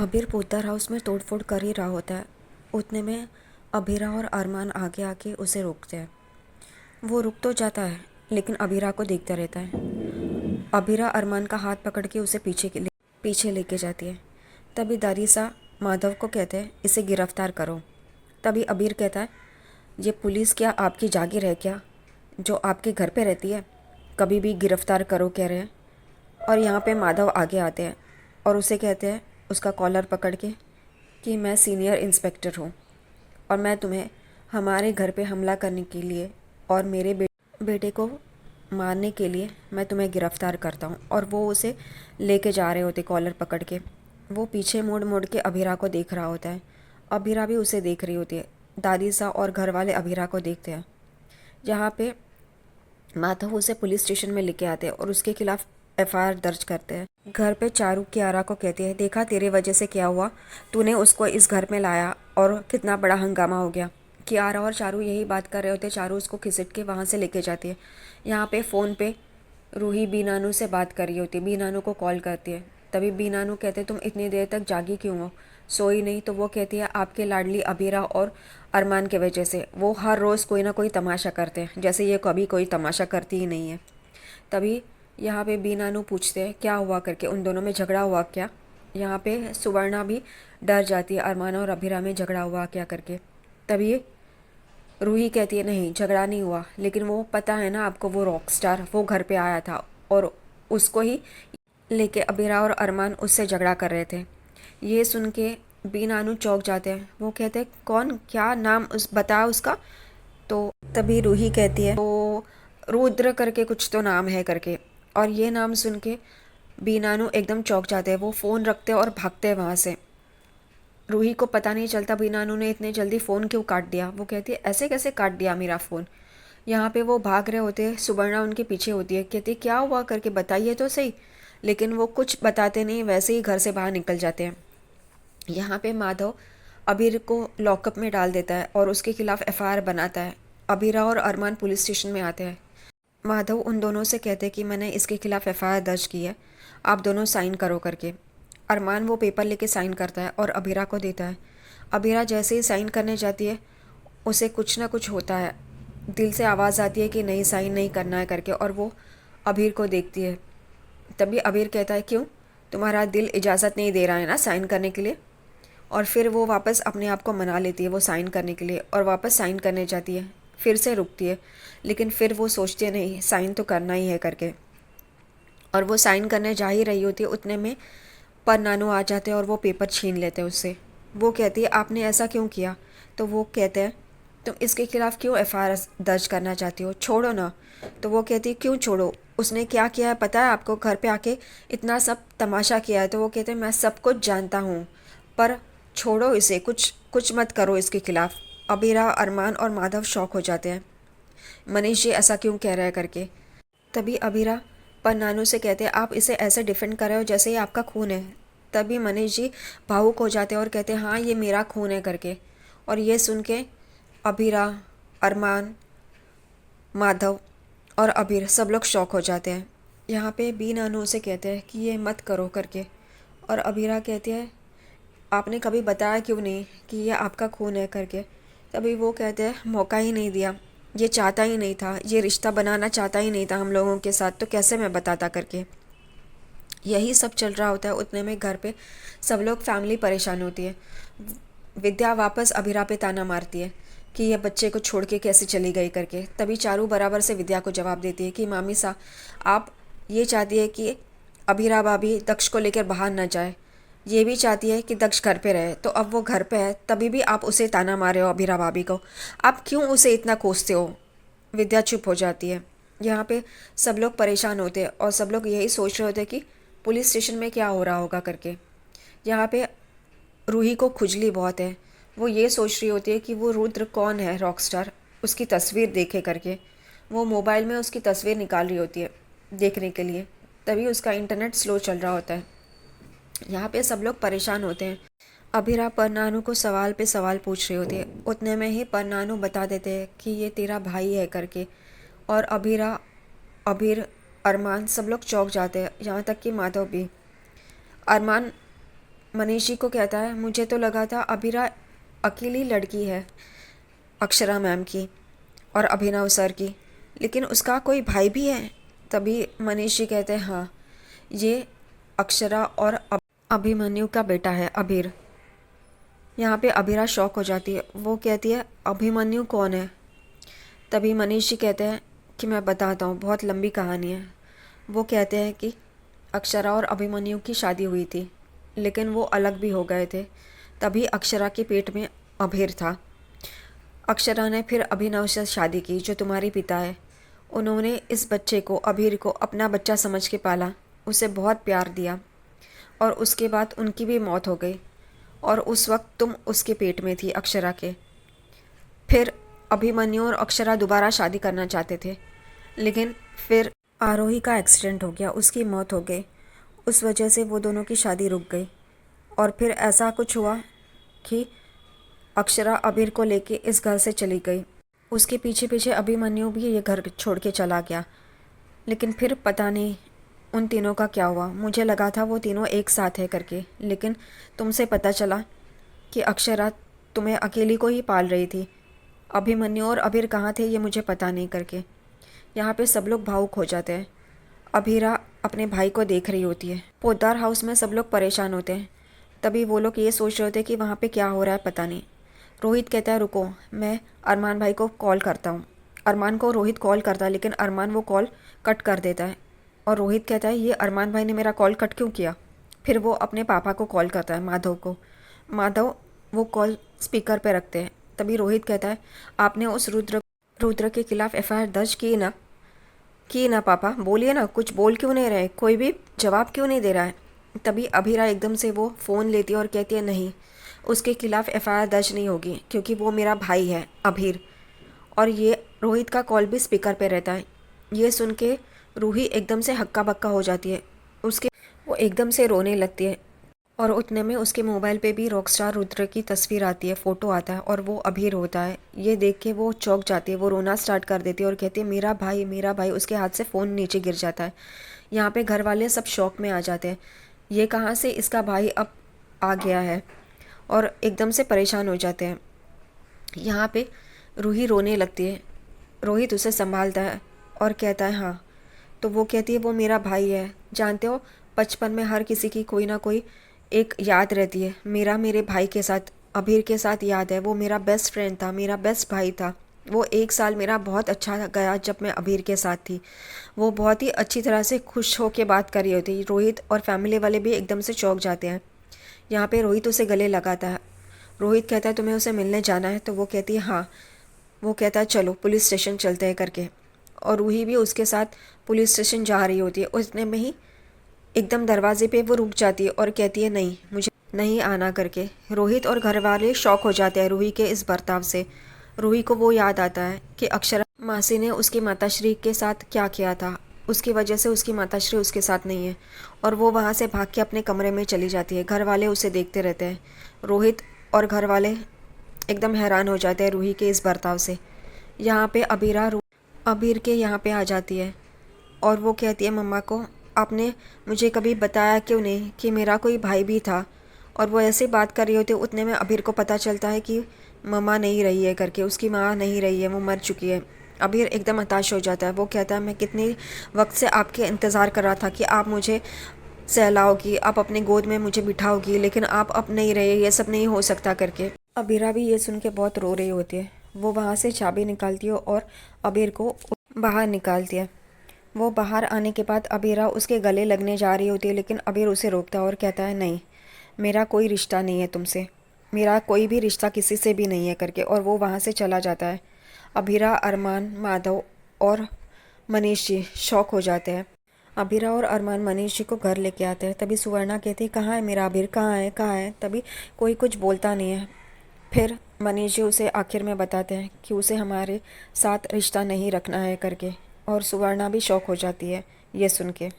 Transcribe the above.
अबीर पोद्दार हाउस में तोड़फोड़ कर ही रहा होता है। उतने में अबीरा और अरमान आगे आके उसे रोकते हैं। वो रुक तो जाता है लेकिन अबीरा को देखता रहता है। अबीरा अरमान का हाथ पकड़ के उसे पीछे लेके जाती है। तभी दारिसा माधव को कहते हैं, इसे गिरफ्तार करो। तभी अबीर कहता है, ये पुलिस क्या आपकी जागीर है क्या, जो आपके घर पे रहती है? कभी भी गिरफ्तार करो कह रहे हैं। और यहाँ पे माधव आगे आते हैं और उसे कहते हैं, उसका कॉलर पकड़ के, कि मैं सीनियर इंस्पेक्टर हूँ और मैं तुम्हें हमारे घर पे हमला करने के लिए और मेरे बेटे को मारने के लिए मैं तुम्हें गिरफ़्तार करता हूँ। और वो उसे लेके जा रहे होते कॉलर पकड़ के। वो पीछे मुड़ मुड़ के अभीरा को देख रहा होता है। अभीरा भी उसे देख रही होती है। दादी सा और घर वाले अभीरा को देखते हैं। यहाँ पे माधव उसे पुलिस स्टेशन में लेके आते हैं और उसके खिलाफ एफआईआर दर्ज करते हैं। घर पे चारू कियारा को कहती है, देखा तेरे वजह से क्या हुआ, तूने उसको इस घर में लाया और कितना बड़ा हंगामा हो गया। कियारा और चारू यही बात कर रहे होते। चारू उसको खिसट के वहाँ से लेके जाती है। यहाँ पे फ़ोन पे रूही बीनानू से बात कर रही होती है। बीनानू को कॉल करती है। तभी बीनानू कहते, तुम इतनी देर तक जागी क्यों हो, सोई नहीं? तो वो कहती है, आपके लाडली अबीरा और अरमान के वजह से। वो हर रोज़ कोई ना कोई तमाशा करते हैं, जैसे ये कभी कोई तमाशा करती ही नहीं है। तभी यहाँ पे बीनानू पूछते हैं, क्या हुआ करके, उन दोनों में झगड़ा हुआ क्या? यहाँ पे सुवर्णा भी डर जाती है, अरमान और अबीरा में झगड़ा हुआ क्या करके। तभी रूही कहती है, नहीं झगड़ा नहीं हुआ, लेकिन वो पता है ना आपको, वो रॉक स्टार वो घर पे आया था और उसको ही लेके अबीरा और अरमान उससे झगड़ा कर रहे थे। ये सुन के बीनानू चौंक जाते हैं। वो कहते हैं, कौन, क्या नाम उस बता उसका? तो तभी रूही कहती है, तो रुद्र करके कुछ तो नाम है करके। और ये नाम सुन के बीनानू एकदम चौंक जाते हैं। वो फ़ोन रखते हैं और भागते हैं वहाँ से। रूही को पता नहीं चलता बीनानू ने इतने जल्दी फ़ोन क्यों काट दिया। वो कहती है, ऐसे कैसे काट दिया मेरा फ़ोन? यहाँ पे वो भाग रहे होते हैं। सुवर्णा उनके पीछे होती है, कहती है, क्या हुआ करके बताइए तो सही। लेकिन वो कुछ बताते नहीं, वैसे ही घर से बाहर निकल जाते हैं। यहाँ पे माधव अबीर को लॉकअप में डाल देता है और उसके खिलाफ एफआईआर बनाता है। अबीरा और अरमान पुलिस स्टेशन में आते हैं। माधव उन दोनों से कहते हैं कि मैंने इसके खिलाफ एफआईआर दर्ज की है, आप दोनों साइन करो करके। अरमान वो पेपर लेके साइन करता है और अबीरा को देता है। अबीरा जैसे ही साइन करने जाती है, उसे कुछ ना कुछ होता है। दिल से आवाज़ आती है कि नहीं, साइन नहीं करना है करके। और वो अबीर को देखती है। तभी अबीर कहता है, क्यों, तुम्हारा दिल इजाज़त नहीं दे रहा है ना साइन करने के लिए? और फिर वो वापस अपने आप को मना लेती है वो साइन करने के लिए और वापस साइन करने जाती है। फिर से रुकती है, लेकिन फिर वो सोचती है, नहीं साइन तो करना ही है करके। और वो साइन करने जा ही रही होती है, उतने में पर नानू आ जाते हैं और वो पेपर छीन लेते हैं उससे। वो कहती है, आपने ऐसा क्यों किया? तो वो कहते हैं, तुम इसके खिलाफ़ क्यों एफआईआर दर्ज करना चाहती हो, छोड़ो ना। तो वो कहती है, क्यों छोड़ो, उसने क्या किया है पता है आपको? घर पे आके इतना सब तमाशा किया है। तो वो कहते हैं, मैं सब कुछ जानता हूँ, पर छोड़ो इसे, कुछ कुछ मत करो इसके खिलाफ़। अबीरा, अरमान और माधव शौक हो जाते हैं, मनीष जी ऐसा क्यों कह रहा है करके। तभी अबीरा पर नानू से कहते हैं, आप इसे ऐसे डिफेंड कर रहे हो जैसे ये आपका खून है। तभी मनीष जी भावुक हो जाते हैं और कहते हैं, हाँ ये मेरा खून है करके। और ये सुन के अबीरा, अरमान, माधव और अबीर सब लोग शौक हो जाते हैं। यहाँ पे बी नानू से कहते हैं कि ये मत करो करके। और अबीरा कहती है, आपने कभी बताया क्यों नहीं कि ये आपका खून है करके। तभी वो कहते हैं, मौका ही नहीं दिया, ये चाहता ही नहीं था, ये रिश्ता बनाना चाहता ही नहीं था हम लोगों के साथ, तो कैसे मैं बताता करके। यही सब चल रहा होता है। उतने में घर पे सब लोग, फैमिली परेशान होती है। विद्या वापस अभिरा पे ताना मारती है कि ये बच्चे को छोड़ के कैसे चली गई करके। तभी चारू बराबर से विद्या को जवाब देती है कि मामी सा, आप ये चाहती है कि अभिरा भाभी दक्ष को लेकर बाहर ना जाए, ये भी चाहती है कि दक्ष घर पे रहे। तो अब वो घर पे है, तभी भी आप उसे ताना मार रहे हो अभिरा भाभी को, आप क्यों उसे इतना कोसते हो? विद्या चुप हो जाती है। यहाँ पे सब लोग परेशान होते हैं और सब लोग यही सोच रहे होते हैं कि पुलिस स्टेशन में क्या हो रहा होगा करके। यहाँ पे रूही को खुजली बहुत है। वो ये सोच रही होती है कि वो रुद्र कौन है, रॉकस्टार, उसकी तस्वीर देखे करके। वो मोबाइल में उसकी तस्वीर निकाल रही होती है देखने के लिए। तभी उसका इंटरनेट स्लो चल रहा होता है। यहाँ पे सब लोग परेशान होते हैं। अभिरा परनानू को सवाल पे सवाल पूछ रही होती है। उतने में ही परनानू बता देते हैं कि ये तेरा भाई है करके। और अभिरा, अभिर, अरमान सब लोग चौंक जाते हैं, यहाँ तक कि माधव भी। अरमान मनीषी को कहता है, मुझे तो लगा था अबीरा अकेली लड़की है अक्षरा मैम की और अभिनव सर की, लेकिन उसका कोई भाई भी है। तभी मनीषी कहते हैं, हाँ, ये अक्षरा और अभिमन्यु का बेटा है अबीर। यहाँ पे अबीरा शॉक हो जाती है। वो कहती है, अभिमन्यु कौन है? तभी मनीषी कहते हैं कि मैं बताता हूँ, बहुत लंबी कहानी है। वो कहते हैं कि अक्षरा और अभिमन्यु की शादी हुई थी, लेकिन वो अलग भी हो गए थे। तभी अक्षरा के पेट में अभीर था। अक्षरा ने फिर अभिनव से शादी की, जो तुम्हारी पिता है। उन्होंने इस बच्चे को, अभीर को, अपना बच्चा समझ के पाला, उसे बहुत प्यार दिया, और उसके बाद उनकी भी मौत हो गई। और उस वक्त तुम उसके पेट में थी, अक्षरा के। फिर अभिमन्यु और अक्षरा दोबारा शादी करना चाहते थे, लेकिन फिर आरोही का एक्सीडेंट हो गया, उसकी मौत हो गई। उस वजह से वो दोनों की शादी रुक गई। और फिर ऐसा कुछ हुआ कि अक्षरा अबीर को लेके इस घर से चली गई। उसके पीछे पीछे अभिमन्यु भी ये घर छोड़ के चला गया। लेकिन फिर पता नहीं उन तीनों का क्या हुआ। मुझे लगा था वो तीनों एक साथ है करके, लेकिन तुमसे पता चला कि अक्षरा तुम्हें अकेली को ही पाल रही थी। अभिमन्यु और अबीर कहाँ थे ये मुझे पता नहीं करके। यहाँ पे सब लोग भावुक हो जाते हैं। अभीरा अपने भाई को देख रही होती है। पोद्दार हाउस में सब लोग परेशान होते हैं। तभी वो लोग ये सोच रहे होते हैं कि वहाँ पे क्या हो रहा है पता नहीं। रोहित कहता है, रुको, मैं अरमान भाई को कॉल करता हूँ। अरमान को रोहित कॉल करता है, लेकिन अरमान वो कॉल कट कर देता है। और रोहित कहता है, ये अरमान भाई ने मेरा कॉल कट क्यों किया? फिर वो अपने पापा को कॉल करता है, माधव को। माधव वो कॉल स्पीकर पे रखते हैं। तभी रोहित कहता है, आपने उस रुद्र के खिलाफ एफआईआर दर्ज की ना पापा, बोलिए ना, कुछ बोल क्यों नहीं रहे, कोई भी जवाब क्यों नहीं दे रहा है? तभी अभीरा एकदम से वो फ़ोन लेती है और कहती है, नहीं, उसके खिलाफ एफआईआर दर्ज नहीं होगी, क्योंकि वो मेरा भाई है अभीर। और ये रोहित का कॉल भी स्पीकर पे रहता है। ये सुन के रूही एकदम से हक्का बक्का हो जाती है। उसके वो एकदम से रोने लगती है। और उतने में उसके मोबाइल पे भी रॉकस्टार रुद्र की तस्वीर आती है, फ़ोटो आता है, और वो अभीर होता है। ये देख के वो चौंक जाती है, वो रोना स्टार्ट कर देती है और कहती है, मेरा भाई, मेरा भाई। उसके हाथ से फ़ोन नीचे गिर जाता है। यहाँ पे घर वाले सब शौक में आ जाते हैं, ये कहाँ से इसका भाई अब आ गया है, और एकदम से परेशान हो जाते हैं। यहाँ पे रूही रोने लगती है। रोहित उसे संभालता है और कहता है, हाँ। तो वो कहती है, वो मेरा भाई है। जानते हो, बचपन में हर किसी की कोई ना कोई एक याद रहती है। मेरा मेरे भाई के साथ, अभीर के साथ याद है। वो मेरा बेस्ट फ्रेंड था, मेरा बेस्ट भाई था। वो एक साल मेरा बहुत अच्छा गया जब मैं अभीर के साथ थी। वो बहुत ही अच्छी तरह से खुश हो के बात कर रही होती। रोहित और फैमिली वाले भी एकदम से चौंक जाते हैं। यहाँ पे रोहित उसे गले लगाता है। रोहित कहता है, तुम्हें उसे मिलने जाना है? तो वो कहती है, हाँ। वो कहता है, चलो पुलिस स्टेशन चलते हैं करके। और रूही भी उसके साथ पुलिस स्टेशन जा रही होती है। उतने में ही एकदम दरवाजे पे वो रुक जाती है और कहती है, नहीं, मुझे नहीं आना करके। रोहित और घर वाले शॉक हो जाते हैं रूही के इस बर्ताव से। रूही को वो याद आता है कि अक्षरा मासी ने उसकी माताश्री के साथ क्या किया था। उसकी वजह से उसकी माताश्री उसके साथ नहीं है, और वो वहाँ से भाग के अपने कमरे में चली जाती है। घर वाले उसे देखते रहते हैं। रोहित और घर वाले एकदम हैरान हो जाते हैं रूही के इस बर्ताव से। यहाँ पे अबीर के यहाँ पे आ जाती है और वो कहती है, मम्मा को आपने मुझे कभी बताया क्यों नहीं कि मेरा कोई भाई भी था? और वो ऐसे बात कर रही होती है। उतने में अबीर को पता चलता है कि मम्मा नहीं रही है करके, उसकी माँ नहीं रही है, वो मर चुकी है। अबीर एकदम हताश हो जाता है। वो कहता है, मैं कितने वक्त से आपके इंतज़ार कर रहा था कि आप मुझे सहलाओगी, आप अपने गोद में मुझे बिठाओगी, लेकिन आप अब नहीं रहे, ये सब नहीं हो सकता करके। अबीरा भी ये सुन के बहुत रो रही होती है। वो वहाँ से चाबी निकालती है और अबीर को बाहर निकालती है। वो बाहर आने के बाद अबीरा उसके गले लगने जा रही होती है, लेकिन अबीर उसे रोकता है और कहता है, नहीं, मेरा कोई रिश्ता नहीं है तुमसे, मेरा कोई भी रिश्ता किसी से भी नहीं है करके। और वो वहाँ से चला जाता है। अबीरा, अरमान, माधव और मनीष जी शौक हो जाते हैं। अबीरा और अरमान मनीष जी को घर लेके आते हैं। तभी सुवर्णा कहती है, कहाँ है मेरा अबीर, कहाँ है, कहाँ है? तभी कोई कुछ बोलता नहीं है। फिर मनीष जी उसे आखिर में बताते हैं कि उसे हमारे साथ रिश्ता नहीं रखना है करके। और सुवर्णा भी शौक हो जाती है ये सुन के।